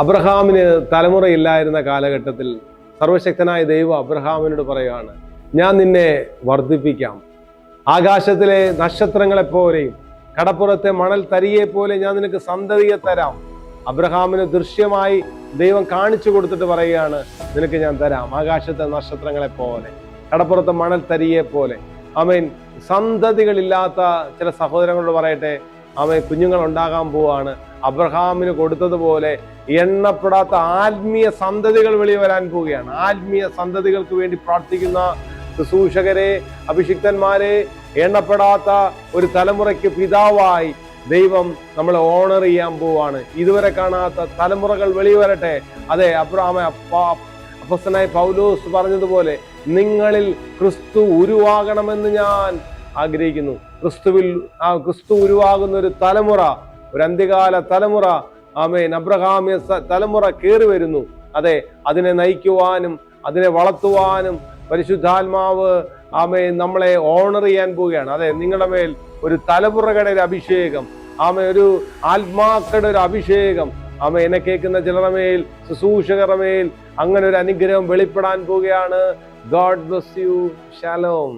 അബ്രഹാമിന് തലമുറയില്ലായിരുന്ന കാലഘട്ടത്തിൽ സർവശക്തനായ ദൈവം അബ്രഹാമിനോട് പറയുകയാണ്, ഞാൻ നിന്നെ വർദ്ധിപ്പിക്കാം, ആകാശത്തിലെ നക്ഷത്രങ്ങളെപ്പോലെയും കടപ്പുറത്തെ മണൽ തരിയെ പോലെ ഞാൻ നിനക്ക് സന്തതിയെ തരാം. അബ്രഹാമിന് ദൃശ്യമായി ദൈവം കാണിച്ചു കൊടുത്തിട്ട് പറയുകയാണ്, നിനക്ക് ഞാൻ തരാം ആകാശത്തെ നക്ഷത്രങ്ങളെപ്പോലെ, കടപ്പുറത്തെ മണൽ തരിയെ പോലെ. ആമേൻ. സന്തതികളില്ലാത്ത ചില സഹോദരങ്ങളോട് പറയട്ടെ, ആമേൻ, കുഞ്ഞുങ്ങൾ ഉണ്ടാകാൻ പോവാണ്. അബ്രഹാമിന് കൊടുത്തതുപോലെ എണ്ണപ്പെടാത്ത ആത്മീയ സന്തതികൾ വെളി വരാൻ പോവുകയാണ്. ആത്മീയ സന്തതികൾക്ക് വേണ്ടി പ്രാർത്ഥിക്കുന്ന ശുശ്രൂഷകരെ, അഭിഷിക്തന്മാരെ, എണ്ണപ്പെടാത്ത ഒരു തലമുറയ്ക്ക് പിതാവായി ദൈവം നമ്മളെ ഓണർ ചെയ്യാൻ പോവാണ്. ഇതുവരെ കാണാത്ത തലമുറകൾ വെളിവരട്ടെ. അതെ, അപ്പോസ്തലനായ പൗലോസ് പറഞ്ഞതുപോലെ, നിങ്ങളിൽ ക്രിസ്തു ഉരുവാകണമെന്ന് ഞാൻ ആഗ്രഹിക്കുന്നു. ക്രിസ്തു ഉരുവാകുന്ന ഒരു തലമുറ, ഒരു അന്ത്യകാല തലമുറ, ആമേൻ, അബ്രഹാമ്യ തലമുറ കയറി വരുന്നു. അതെ, അതിനെ നയിക്കുവാനും അതിനെ വളർത്തുവാനും പരിശുദ്ധാത്മാവ്, ആമേൻ, നമ്മളെ ഓണർ ചെയ്യാൻ പോവുകയാണ്. അതെ, നിങ്ങളുടെ മേൽ ഒരു തലമുറകളുടെ ഒരു അഭിഷേകം, ആമേ, ഒരു ആത്മാക്കളുടെ ഒരു അഭിഷേകം, ആമേ, എന്നെ കേൾക്കുന്ന ചിലരുടെ മേൽ, ശുശ്രൂഷകരുടെ മേൽ അങ്ങനെ ഒരു അനുഗ്രഹം വെളിപ്പെടാൻ പോവുകയാണ്. God bless you. ഷാലോം.